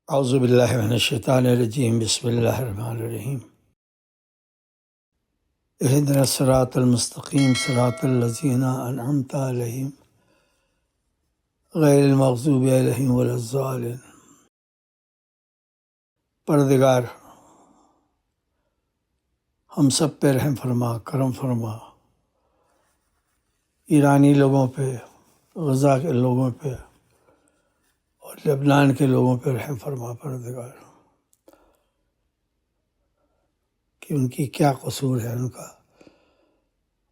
اعوذ باللہ من الشیطان الرجیم بسم اللہ الرحمن الرحیم اہدنا الصراط المستقیم صراط الذین انعمت علیہم غیر المغضوب علیہم ولا الضالین۔ پروردگار ہم سب پہ رحم فرما، کرم فرما، ایرانی لوگوں پہ، غزہ کے لوگوں پہ اور لبنان کے لوگوں پہ رحم فرما پروردگار، کہ ان کی کیا قصور ہے ان کا۔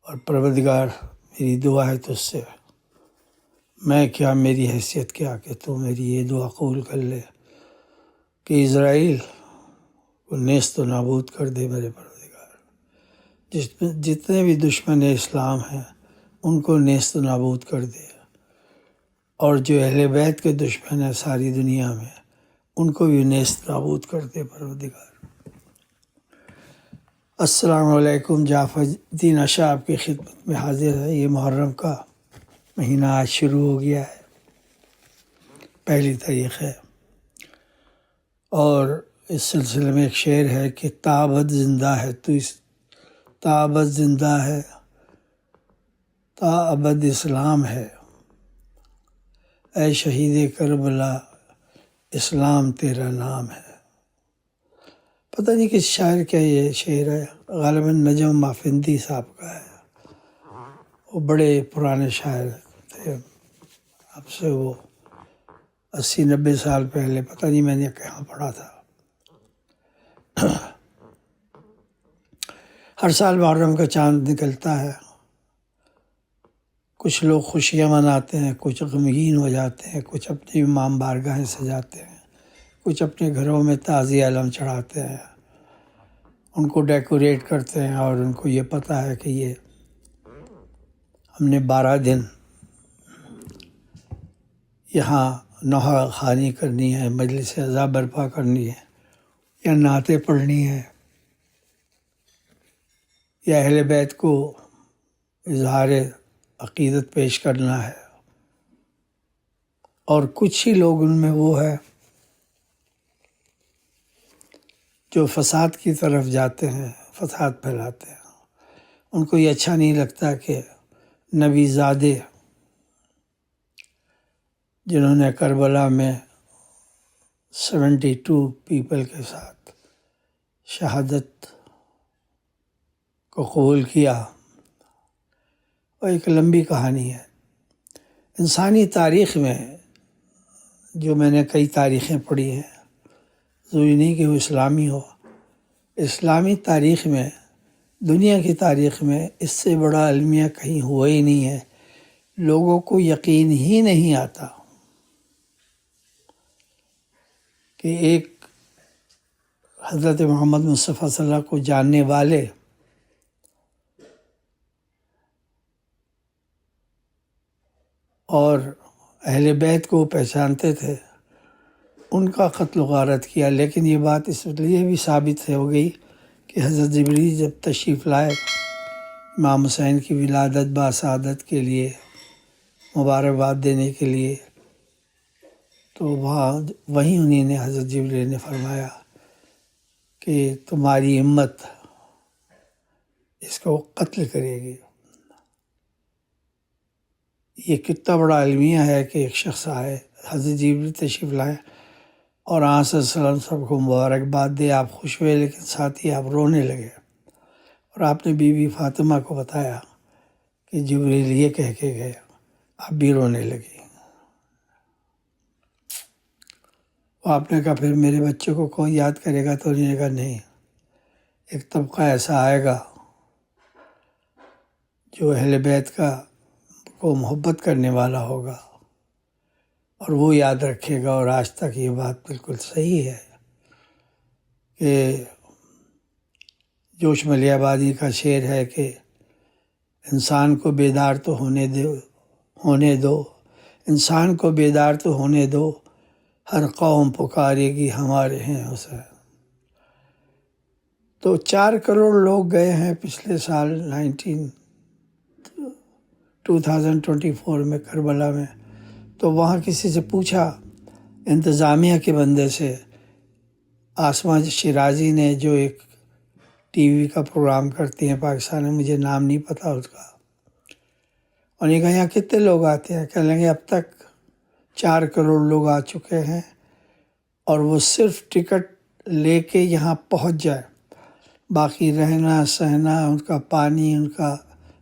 اور پروردگار میری دعا ہے تجھ سے، میں کیا، میری حیثیت کیا کہ تو میری یہ دعا قبول کر لے کہ اسرائیل کو نیست و نابود کر دے میرے پروردگار۔ جتنے بھی دشمن اسلام ہیں ان کو نیست و نابود کر دے، اور جو اہل بیت کے دشمن ہیں ساری دنیا میں ان کو بھی نیست نابود کر دے پروردگار۔ السلام علیکم، جعفر الدین اشا آپ کی خدمت میں حاضر ہے۔ یہ محرم کا مہینہ آج شروع ہو گیا ہے، پہلی تاریخ ہے، اور اس سلسلے میں ایک شعر ہے کہ تابت زندہ ہے تو تابت زندہ ہے، تا ابد اسلام ہے، اے شہید کربلا اسلام تیرا نام ہے۔ پتہ نہیں کس شاعر کا یہ شعر ہے، غالباً نجم مافندی صاحب کا ہے۔ وہ بڑے پرانے شاعر تھے، اب سے وہ 80-90 سال پہلے، پتہ نہیں میں نے کہاں پڑھا تھا۔ ہر سال محرم کا چاند نکلتا ہے، کچھ لوگ خوشیاں مناتے ہیں، کچھ غمگین ہو جاتے ہیں، کچھ اپنی امام بارگاہیں سجاتے ہیں، کچھ اپنے گھروں میں تعزیہ علم چڑھاتے ہیں، ان کو ڈیکوریٹ کرتے ہیں، اور ان کو یہ پتہ ہے کہ یہ ہم نے 12 دن یہاں نوحہ خوانی کرنی ہے، مجلس عزا برپا کرنی ہے، یا نعتیں پڑھنی ہے، یا اہل بیت کو اظہار عقیدت پیش کرنا ہے۔ اور کچھ ہی لوگ ان میں وہ ہے جو فساد کی طرف جاتے ہیں، فساد پھیلاتے ہیں۔ ان کو یہ اچھا نہیں لگتا کہ نبی زادے جنہوں نے کربلا میں 72 پیپل کے ساتھ شہادت کو قبول کیا، وہ ایک لمبی کہانی ہے۔ انسانی تاریخ میں جو میں نے کئی تاریخیں پڑھی ہیں، ضروری نہیں کہ وہ اسلامی ہو، اسلامی تاریخ میں، دنیا کی تاریخ میں اس سے بڑا المیہ کہیں ہوا ہی نہیں ہے۔ لوگوں کو یقین ہی نہیں آتا کہ ایک حضرت محمد مصطفیٰ صلی اللہ علیہ وسلم کو جاننے والے اور اہل بیت کو پہچانتے تھے، ان کا قتل و غارت کیا۔ لیکن یہ بات اس لیے بھی ثابت ہو گئی کہ حضرت جبریل جب تشریف لائے امام حسین کی ولادت باسعادت کے لیے، مبارکباد دینے کے لیے، تو وہیں انہیں نے، حضرت جبریل نے فرمایا کہ تمہاری امت اس کو قتل کرے گی۔ یہ کتنا بڑا المیہ ہے کہ ایک شخص آئے، حضرت جبریل تشریف لائے، اور آن صلی اللہ علیہ وسلم سب کو مبارکباد دے، آپ خوش ہوئے، لیکن ساتھ ہی آپ رونے لگے، اور آپ نے بی بی فاطمہ کو بتایا کہ جبریل یہ کہہ کے گئے، آپ بھی رونے لگی۔ آپ نے کہا پھر میرے بچے کو کون یاد کرے گا؟ تو انہوں نے کہا نہیں، ایک طبقہ ایسا آئے گا جو اہل بیت کو محبت کرنے والا ہوگا، اور وہ یاد رکھے گا۔ اور آج تک یہ بات بالکل صحیح ہے کہ جوش ملیح آبادی کا شعر ہے کہ انسان کو بیدار تو ہونے دو، انسان کو بیدار تو ہونے دو، ہر قوم پکارے گی ہمارے ہیں حسین۔ تو 4 کروڑ لوگ گئے ہیں پچھلے سال 2024 میں کربلا میں۔ تو وہاں کسی سے پوچھا، انتظامیہ کے بندے سے، آسما شیرازی نے جو ایک ٹی وی کا پروگرام کرتی ہیں پاکستان میں، مجھے نام نہیں پتا اس کا، انہوں نے کہا یہاں کتنے لوگ آتے ہیں؟ کہنے لگے اب تک 4 کروڑ لوگ آ چکے ہیں، اور وہ صرف ٹکٹ لے کے یہاں پہنچ جائے، باقی رہنا سہنا، ان کا پانی، ان کا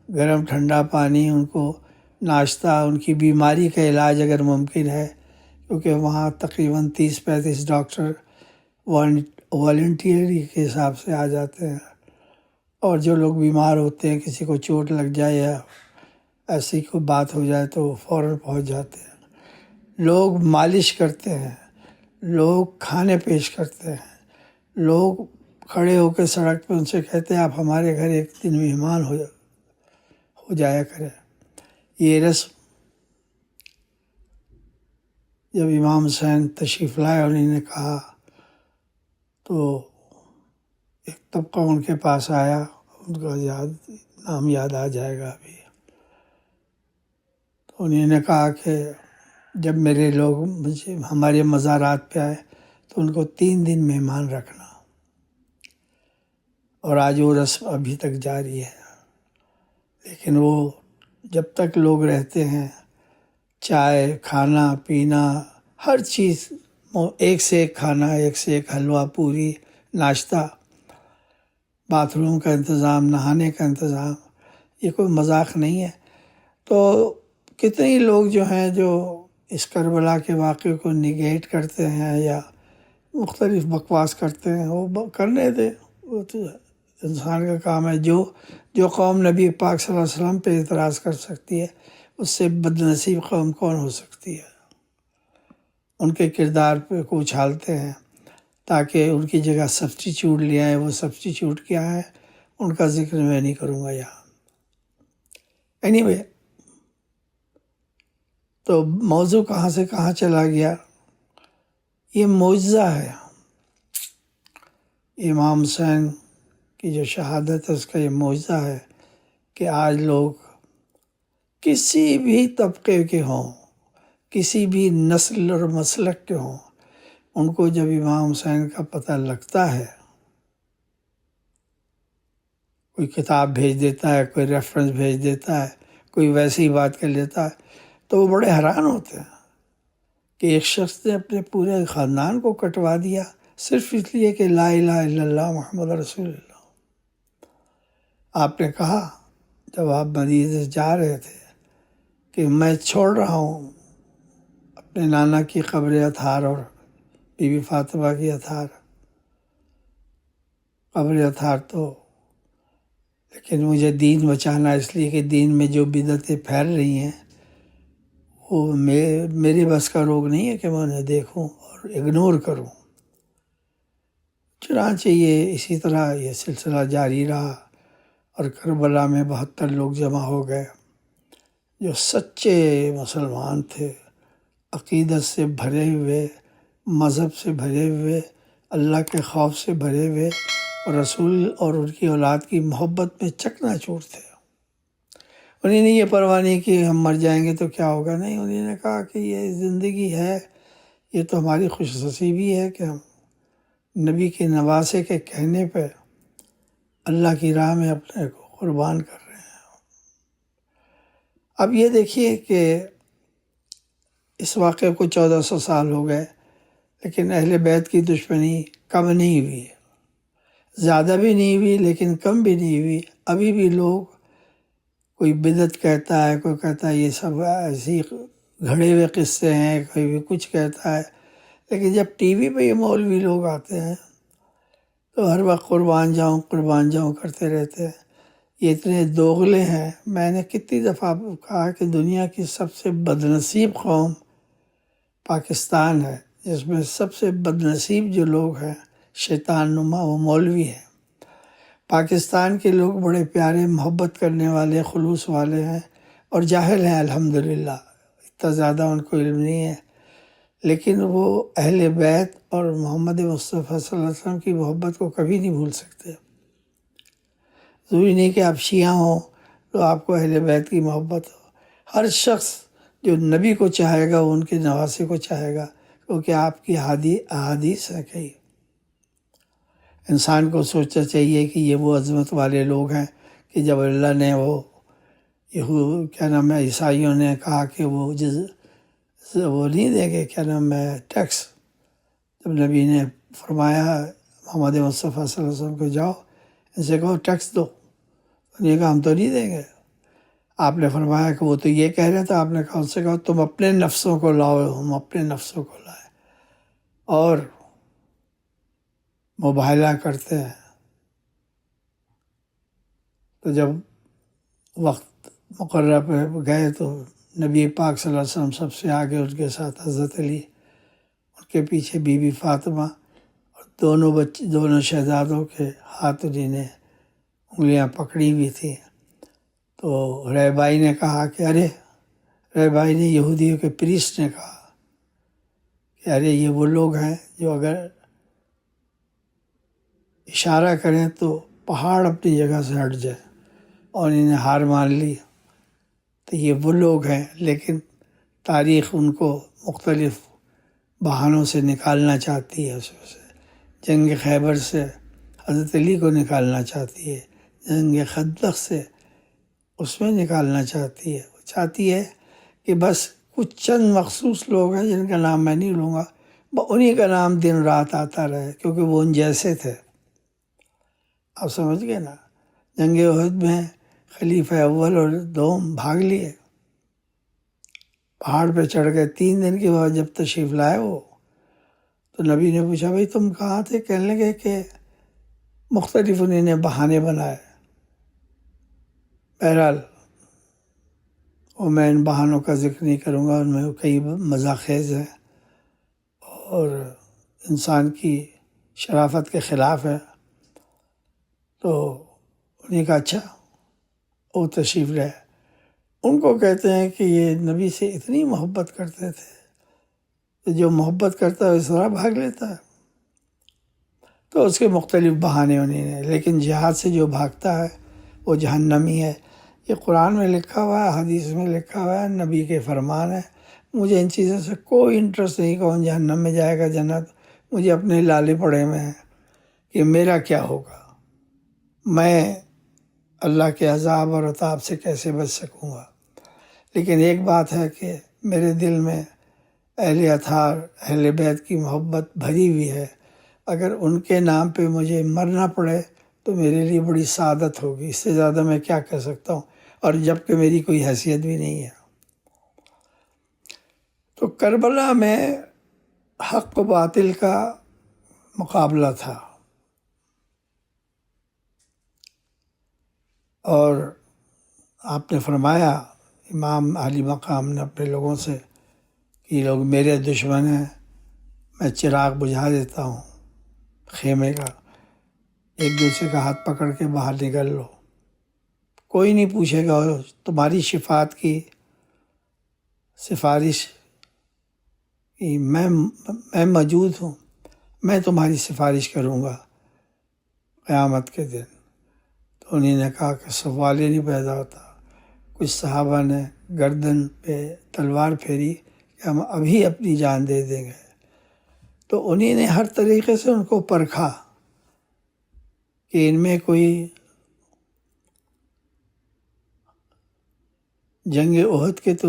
گرم ٹھنڈا پانی، ان کو ناشتہ، ان کی بیماری کا علاج اگر ممکن ہے، کیونکہ وہاں تقریباً 30-35 ڈاکٹر والنٹیئری کے حساب سے آ جاتے ہیں، اور جو لوگ بیمار ہوتے ہیں، کسی کو چوٹ لگ جائے یا ایسی کوئی بات ہو جائے تو فوراً پہنچ جاتے ہیں۔ لوگ مالش کرتے ہیں، لوگ کھانے پیش کرتے ہیں، لوگ کھڑے ہو کے سڑک پہ ان سے کہتے ہیں آپ ہمارے گھر ایک دن مہمان ہو جایا کریں۔ یہ رسم جب امام حسین تشریف لائے اور انہوں نے کہا تو ایک طبقہ ان کے پاس آیا، ان کا نام یاد آ جائے گا ابھی، تو انہوں نے کہا کہ جب میرے لوگ ہمارے مزارات پہ آئے تو ان کو 3 دن مہمان رکھنا، اور آج وہ رسم ابھی تک جاری ہے۔ لیکن وہ جب تک لوگ رہتے ہیں، چائے، کھانا پینا، ہر چیز، ایک سے ایک کھانا، ایک سے ایک حلوہ پوری، ناشتہ، باتھ روم کا انتظام، نہانے کا انتظام، یہ کوئی مذاق نہیں ہے۔ تو کتنے ہی لوگ جو ہیں جو اس کربلا کے واقعے کو نگیٹ کرتے ہیں یا مختلف بکواس کرتے ہیں، وہ کرنے دے، وہ تو انسان کا کام ہے۔ جو قوم نبی پاک صلی اللہ علیہ وسلم پہ اعتراض کر سکتی ہے، اس سے بد نصیب قوم کون ہو سکتی ہے؟ ان کے کردار پہ کو اچھالتے ہیں تاکہ ان کی جگہ سبسٹیچیوٹ لے آئیں۔ وہ سبسٹیچیوٹ کیا ہے ان کا ذکر میں نہیں کروں گا یہاں۔ اینی تو موضوع کہاں سے کہاں چلا گیا؟ یہ معجزہ ہے، امام حسین کی جو شہادت ہے اس کا یہ معجزہ ہے کہ آج لوگ کسی بھی طبقے کے ہوں، کسی بھی نسل اور مسلک کے ہوں، ان کو جب امام حسین کا پتہ لگتا ہے، کوئی کتاب بھیج دیتا ہے، کوئی ریفرنس بھیج دیتا ہے، کوئی ویسی بات کر لیتا ہے، تو وہ بڑے حیران ہوتے ہیں کہ ایک شخص نے اپنے پورے خاندان کو کٹوا دیا صرف اس لیے کہ لا الہ الا اللہ محمد رسول اللہ۔ آپ نے کہا جب آپ مدینہ سے جا رہے تھے کہ میں چھوڑ رہا ہوں اپنے نانا کی قبر اطہار اور بی بی فاطمہ کی قبر اطہار، تو لیکن مجھے دین بچانا، اس لیے کہ دین میں جو بدعتیں پھیل رہی ہیں وہ میرے بس کا روگ نہیں ہے کہ میں انہیں دیکھوں اور اگنور کروں۔ چنانچہ یہ اسی طرح یہ سلسلہ جاری رہا، اور کربلا میں 72 لوگ جمع ہو گئے جو سچے مسلمان تھے، عقیدت سے بھرے ہوئے، مذہب سے بھرے ہوئے، اللہ کے خوف سے بھرے ہوئے، اور رسول اور ان کی اولاد کی محبت میں چکنا چور تھے۔ انہیں نے یہ پرواہ نہیں کہ ہم مر جائیں گے تو کیا ہوگا، نہیں، انہوں نے کہا کہ یہ زندگی ہے، یہ تو ہماری خوش نصیبی ہے کہ ہم نبی کے نواسے کے کہنے پہ اللہ کی راہ میں اپنے کو قربان کر رہے ہیں۔ اب یہ دیکھیے کہ اس واقعے کو 1400 سال ہو گئے، لیکن اہل بیت کی دشمنی کم نہیں ہوئی، زیادہ بھی نہیں ہوئی لیکن کم بھی نہیں ہوئی۔ ابھی بھی لوگ، کوئی بدعت کہتا ہے، کوئی کہتا ہے یہ سب ایسی گھڑے ہوئے قصے ہیں، کوئی بھی کچھ کہتا ہے، لیکن جب ٹی وی پہ یہ مولوی لوگ آتے ہیں تو ہر وقت قربان جاؤں کرتے رہتے ہیں۔ یہ اتنے دوغلے ہیں۔ میں نے کتنی دفعہ کہا کہ دنیا کی سب سے بدنصیب قوم پاکستان ہے، جس میں سب سے بدنصیب جو لوگ ہیں شیطان نما، وہ مولوی ہیں۔ پاکستان کے لوگ بڑے پیارے، محبت کرنے والے، خلوص والے ہیں اور جاہل ہیں الحمدللہ، اتنا زیادہ ان کو علم نہیں ہے، لیکن وہ اہل بیت اور محمد مصطفیٰ صلی اللہ علیہ وسلم کی محبت کو کبھی نہیں بھول سکتے۔ ضروری نہیں کہ آپ شیعہ ہوں تو آپ کو اہل بیت کی محبت ہو۔ ہر شخص جو نبی کو چاہے گا وہ ان کے نواسے کو چاہے گا، کیونکہ آپ کی احادیث ہے کئی۔ انسان کو سوچنا چاہیے کہ یہ وہ عظمت والے لوگ ہیں کہ جب اللہ نے کیا نام ہے عیسائیوں نے کہا کہ وہ وہ نہیں دیں گے کیا نام ہے ٹیکس، جب نبی نے فرمایا محمد مصطفیٰ صلی اللہ علیہ وسلم کو جاؤ ان سے کہو ٹیکس دو، انہوں نے کہا ہم تو نہیں دیں گے۔ آپ نے فرمایا کہ وہ تو یہ کہہ رہے تھے، آپ نے کہا ان سے کہو تم اپنے نفسوں کو لاؤ، ہم اپنے نفسوں کو لائے، اور مباہلہ کرتے ہیں۔ تو جب وقت مقررہ پہ گئے تو نبی پاک صلی اللہ علیہ وسلم سب سے آگے، ان کے ساتھ حضرت علی، ان کے پیچھے بی بی فاطمہ، اور دونوں شہزادوں کے ہاتھ انہیں نے انگلیاں پکڑی ہوئی تھیں۔ تو رہبائی نے کہا کہ رہبائی نے یہودیوں کے پریسٹ نے کہا کہ یہ وہ لوگ ہیں جو اگر اشارہ کریں تو پہاڑ اپنی جگہ سے ہٹ جائے، اور انہیں ہار مان لی۔ تو یہ وہ لوگ ہیں، لیکن تاریخ ان کو مختلف بہانوں سے نکالنا چاہتی ہے، اس میں سے جنگ خیبر سے حضرت علی کو نکالنا چاہتی ہے، جنگ خندق سے اس میں نکالنا چاہتی ہے۔ وہ چاہتی ہے کہ بس کچھ چند مخصوص لوگ ہیں جن کا نام میں نہیں لوں گا، انہی کا نام دن رات آتا رہے، کیونکہ وہ ان جیسے تھے۔ آپ سمجھ گئے نا؟ جنگ احد میں خلیفہ اول اور دوم بھاگ لیے، پہاڑ پہ چڑھ گئے۔ 3 دن کے بعد جب تشریف لائے وہ، تو نبی نے پوچھا بھائی تم کہاں تھے؟ کہنے لگے کہ مختلف انہیں نے بہانے بنائے۔ بہرحال وہ میں ان بہانوں کا ذکر نہیں کروں گا، ان میں کئی مزاح خیز ہیں اور انسان کی شرافت کے خلاف ہے۔ تو انہیں کہا اچھا وہ تشریف لائے۔ ان کو کہتے ہیں کہ یہ نبی سے اتنی محبت کرتے تھے کہ جو محبت کرتا ہے اس طرح بھاگ لیتا ہے۔ تو اس کے مختلف بہانے انہیں نے، لیکن جہاد سے جو بھاگتا ہے وہ جہنمی ہے۔ یہ قرآن میں لکھا ہوا ہے، حدیث میں لکھا ہوا ہے، نبی کے فرمان ہے۔ مجھے ان چیزوں سے کوئی انٹرسٹ نہیں، کون جہنم میں جائے گا جنت، مجھے اپنے لالے پڑے میں ہیں کہ میرا کیا ہوگا، میں اللہ کے عذاب اور عطاب سے کیسے بچ سکوں گا۔ لیکن ایک بات ہے کہ میرے دل میں اہل اطہار، اہل بیت کی محبت بھری ہوئی ہے۔ اگر ان کے نام پہ مجھے مرنا پڑے تو میرے لیے بڑی سعادت ہوگی، اس سے زیادہ میں کیا کہہ سکتا ہوں، اور جب کہ میری کوئی حیثیت بھی نہیں ہے۔ تو کربلا میں حق و باطل کا مقابلہ تھا، اور آپ نے فرمایا امام علی مقام نے اپنے لوگوں سے کہ یہ لوگ میرے دشمن ہیں، میں چراغ بجھا دیتا ہوں خیمے کا، ایک دوسرے کا ہاتھ پکڑ کے باہر نکل لو، کوئی نہیں پوچھے گا تمہاری شفاعت کی سفارش کی، میں موجود ہوں، میں تمہاری سفارش کروں گا قیامت کے دن۔ تو انہیں نے کہا کہ سوال ہی نہیں پیدا ہوتا۔ کچھ صحابہ نے گردن پہ تلوار پھیری کہ ہم ابھی اپنی جان دے دیں گے۔ تو انہیں نے ہر طریقے سے ان کو پرکھا کہ ان میں کوئی جنگ احد کے تو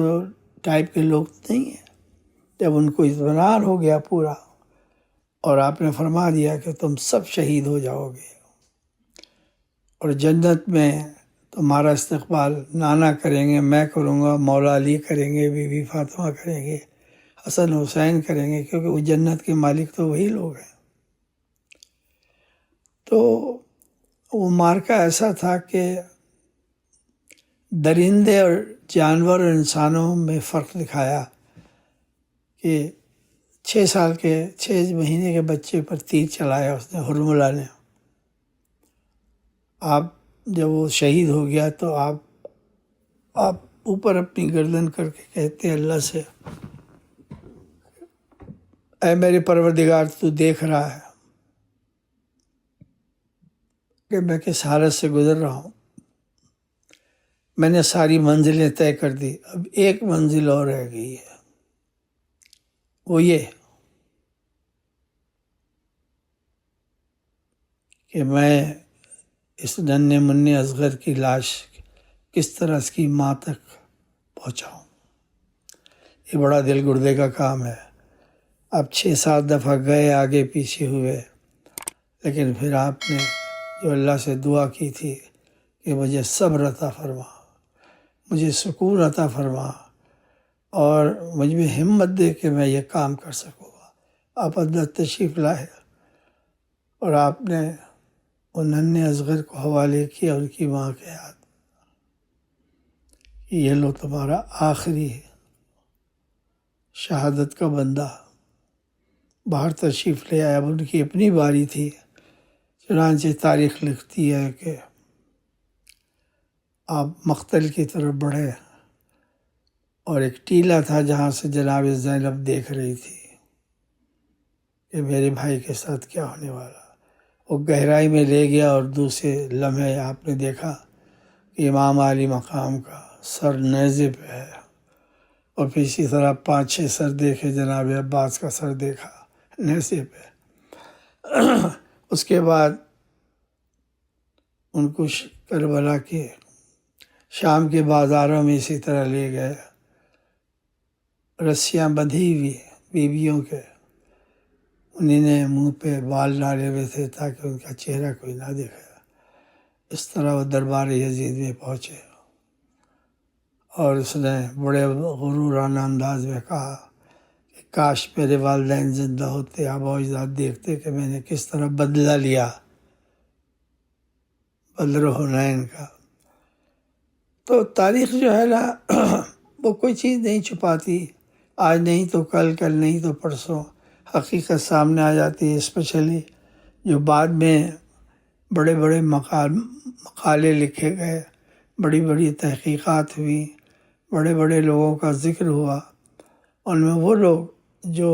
ٹائپ کے لوگ نہیں ہیں۔ جب ان کو اطمینان ہو گیا پورا، اور آپ نے فرما دیا کہ تم سب شہید ہو جاؤ گے، اور جنت میں تمہارا استقبال نانا کریں گے، میں کروں گا، مولا علی کریں گے، بی بی فاطمہ کریں گے، حسن حسین کریں گے، کیونکہ وہ جنت کے مالک تو وہی لوگ ہیں۔ تو وہ مارکہ ایسا تھا کہ درندے اور جانور اور انسانوں میں فرق دکھایا کہ 6 مہینے کے بچے پر تیر چلایا اس نے، حرملہ نے۔ آپ جب وہ شہید ہو گیا تو آپ اوپر اپنی گردن کر کے کہتے ہیں اللہ سے، اے میرے پروردگار تو دیکھ رہا ہے کہ میں کس حالت سے گزر رہا ہوں، میں نے ساری منزلیں طے کر دی، اب ایک منزل اور رہ گئی ہے، وہ یہ کہ میں اس ننھے منھے اصغر کی لاش کس طرح اس کی ماں تک پہنچاؤں۔ یہ بڑا دل گردے کا کام ہے۔ اب 6-7 دفعہ گئے، آگے پیچھے ہوئے، لیکن پھر آپ نے جو اللہ سے دعا کی تھی کہ مجھے صبر عطا فرما، مجھے سکون عطا فرما اور مجھ میں ہمت دے کہ میں یہ کام کر سکوں گا، آپ اندر تشریف لائے اور آپ نے ان ننھے اصغر کو حوالے کیا ان کی ماں کے ہاتھ۔ یہ لو تمہارا آخری شہادت کا بندہ باہر تشریف لے آیا۔ اب ان کی اپنی باری تھی۔ چنانچہ تاریخ لکھتی ہے کہ آپ مقتل کی طرف بڑھے اور ایک ٹیلا تھا جہاں سے جناب زینب دیکھ رہی تھی کہ میرے بھائی کے ساتھ کیا ہونے والا۔ وہ گہرائی میں لے گیا اور دوسرے لمحے آپ نے دیکھا کہ امام علی مقام کا سر نیزے پہ ہے، اور پھر اسی طرح 5-6 سر دیکھے، جناب عباس کا سر دیکھا نیزے پہ۔ اس کے بعد ان کو کربلا کے شام کے بازاروں میں اسی طرح لے گئے، رسیاں بندھی ہوئی بیویوں کے، انہیں نے منہ پہ بال ڈالے ہوئے تھے تاکہ ان کا چہرہ کوئی نہ دیکھے۔ اس طرح وہ دربار یزید میں پہنچے اور اس نے بڑے غرورانہ انداز میں کہا کہ کاش میرے والدین زندہ ہوتے، آبا و اجداد دیکھتے کہ میں نے کس طرح بدلہ لیا بدر حنین کا۔ تو تاریخ جو ہے نا وہ کوئی چیز نہیں چھپاتی، آج نہیں تو کل، کل نہیں تو پرسوں حقیقت سامنے آ جاتی ہے۔ اسپیشلی جو بعد میں بڑے بڑے مقالے لکھے گئے، بڑی بڑی تحقیقات ہوئی، بڑے بڑے لوگوں کا ذکر ہوا، ان میں وہ لوگ جو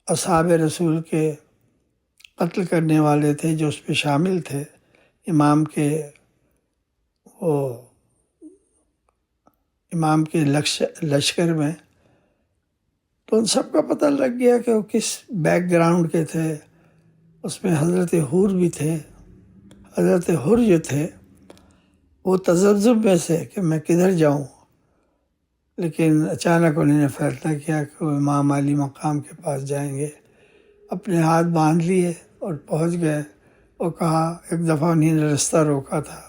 اصحاب رسول کے قتل کرنے والے تھے، جو اس پہ شامل تھے، امام کے لشکر میں، تو ان سب کا پتہ لگ گیا کہ وہ کس بیک گراؤنڈ کے تھے۔ اس میں حضرت حور بھی تھے۔ حضرت حر جو تھے وہ تذبذب میں سے کہ میں کدھر جاؤں، لیکن اچانک انہوں نے فیصلہ کیا کہ وہ امام علی مقام کے پاس جائیں گے، اپنے ہاتھ باندھ لیے اور پہنچ گئے۔ اور کہا، ایک دفعہ انہیں نے رستہ روکا تھا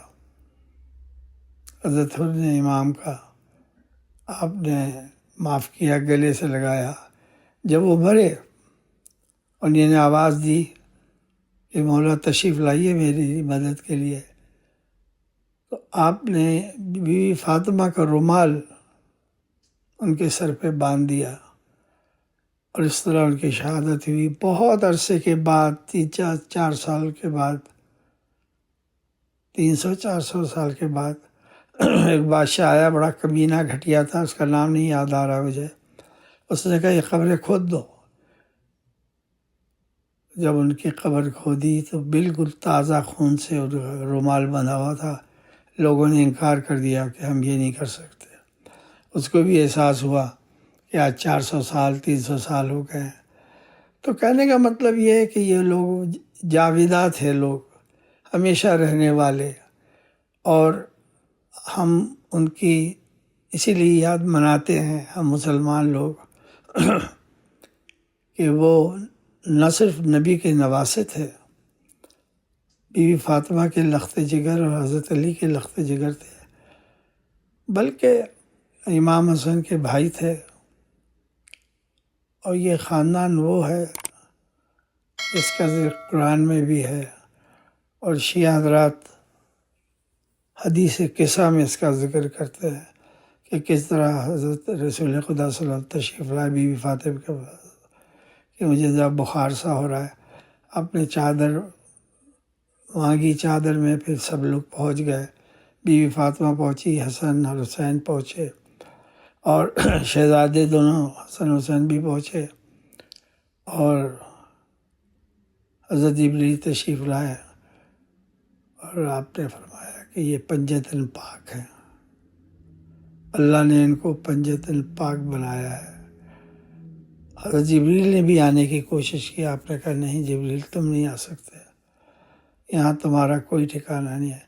حضرت حر نے امام کا، آپ نے معاف کیا، گلے سے لگایا۔ جب وہ مرے انہوں نے آواز دی کہ مولا تشریف لائیے میری مدد کے لیے، تو آپ نے بیوی فاطمہ کا رومال ان کے سر پہ باندھ دیا اور اس طرح ان کی شہادت ہوئی۔ بہت عرصے کے بعد، 300-400 سال کے بعد، 300-400 سال کے بعد ایک بادشاہ آیا، بڑا کمینہ گھٹیا تھا، اس کا نام نہیں یاد آ رہا مجھے۔ اس نے کہا یہ قبریں کھود دو۔ جب ان کی قبر کھودی تو بالکل تازہ خون سے رومال بندھا ہوا تھا۔ لوگوں نے انکار کر دیا کہ ہم یہ نہیں کر سکتے۔ اس کو بھی احساس ہوا کہ آج 400 سال 300 سال ہو گئے ہیں۔ تو کہنے کا مطلب یہ ہے کہ یہ لوگ جاویدہ تھے، لوگ ہمیشہ رہنے والے، اور ہم ان کی اسی لیے یاد مناتے ہیں ہم مسلمان لوگ کہ وہ نہ صرف نبی کے نواسے تھے، بیوی فاطمہ کے لخت جگر اور حضرت علی کے لخت جگر تھے، بلکہ امام حسن کے بھائی تھے۔ اور یہ خاندان وہ ہے جس کا ذکر قرآن میں بھی ہے، اور شیعہ حضرات حدیث قصہ میں اس کا ذکر کرتے ہیں کہ کس طرح حضرت رسول خدا صلی اللہ علیہ وسلم تشریف لائے بیوی فاطمہ کے پاس کہ مجھے ذرا بخار سا ہو رہا ہے۔ اپنے چادر مانگی، چادر میں پھر سب لوگ پہنچ گئے، بیوی فاطمہ پہنچی، حسن اور حسین پہنچے، اور شہزادے دونوں حسن حسین بھی پہنچے، اور حضرت جبریل تشریف لائے اور آپ نے فرمایا کہ یہ پنجتن پاک ہیں، اللہ نے ان کو پنجتن پاک بنایا ہے۔ حضرت جبریل نے بھی آنے کی کوشش کی، آپ نے کہا نہیں جبریل تم نہیں آ سکتے، یہاں تمہارا کوئی ٹھکانہ نہیں ہے۔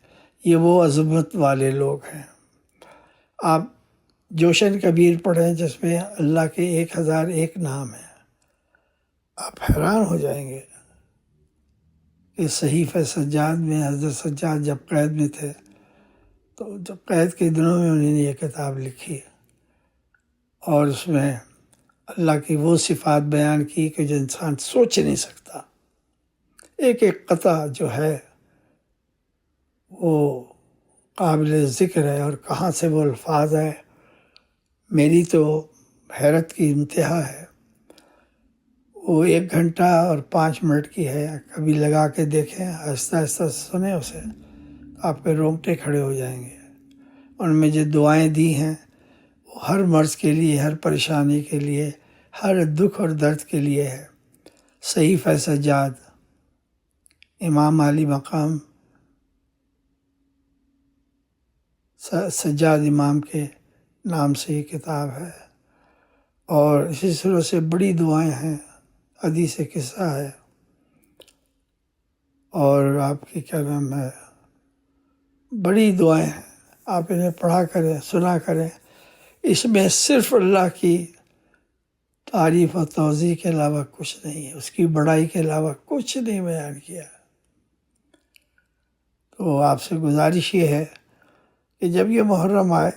یہ وہ عظمت والے لوگ ہیں۔ آپ جوشن کبیر پڑھیں جس میں اللہ کے 1001 نام ہیں، آپ حیران ہو جائیں گے کہ صحیفہ سجاد میں حضرت سجاد جب قید میں تھے تو جب قید کے دنوں میں انہوں نے یہ کتاب لکھی اور اس میں اللہ کی وہ صفات بیان کی کہ جو انسان سوچ نہیں سکتا۔ ایک ایک قطعہ جو ہے وہ قابل ذکر ہے، اور کہاں سے وہ الفاظ ہے، میری تو حیرت کی انتہا ہے۔ وہ 1 گھنٹہ اور 5 منٹ کی ہے، کبھی لگا کے دیکھیں، آہستہ آہستہ سنیں اسے، آپ کے رونگٹے کھڑے ہو جائیں گے۔ ان میں جو دعائیں دی ہیں وہ ہر مرض کے لیے، ہر پریشانی کے لیے، ہر دکھ اور درد کے لیے ہے۔ صحیفہ سجاد، امام علی مقام سجاد امام کے نام سے یہ کتاب ہے، اور اسی طرح سے بڑی دعائیں ہیں، حدیث قصہ ہے، اور آپ کی کیا نام ہے، بڑی دعائیں ہیں۔ آپ انہیں پڑھا کریں، سنا کریں۔ اس میں صرف اللہ کی تعریف و توضیح کے علاوہ کچھ نہیں ہے، اس کی بڑائی کے علاوہ کچھ نہیں بیان کیا۔ تو آپ سے گزارش یہ ہے کہ جب یہ محرم آئے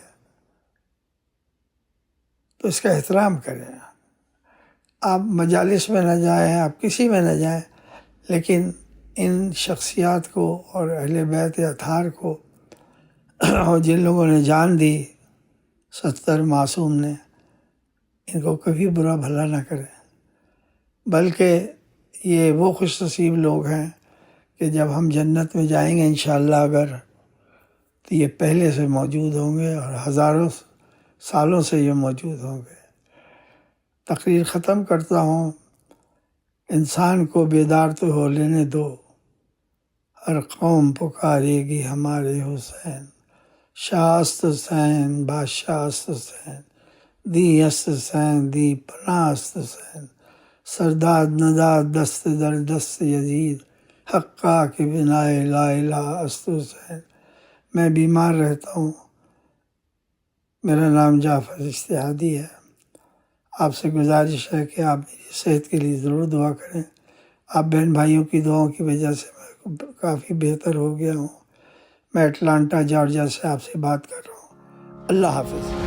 تو اس کا احترام کریں۔ آپ مجالس میں نہ جائیں، آپ کسی میں نہ جائیں، لیکن ان شخصیات کو اور اہل بیت اطہار کو اور جن لوگوں نے جان دی 70 معصوم نے، ان کو کبھی برا بھلا نہ کریں، بلکہ یہ وہ خوش نصیب لوگ ہیں کہ جب ہم جنت میں جائیں گے انشاءاللہ اگر، تو یہ پہلے سے موجود ہوں گے اور ہزاروں سالوں سے یہ موجود ہوں گے۔ تقریر ختم کرتا ہوں۔ انسان کو بیدار تو ہو لینے دو، ہر قوم پکارے گی ہمارے حسین، شاہ است حسین بادشاہ است حسین، دی است حسین دی پناہ است حسین، سرداد نداد دست در دست یزید، حقا کے بنا لا الہ است حسین۔ میں بیمار رہتا ہوں، میرا نام جعفر اشتہادی ہے۔ آپ سے گزارش ہے کہ آپ میری صحت کے لیے ضرور دعا کریں۔ آپ بہن بھائیوں کی دعاؤں کی وجہ سے میں کافی بہتر ہو گیا ہوں۔ میں اٹلانٹا جارجیا سے آپ سے بات کر رہا ہوں۔ اللہ حافظ۔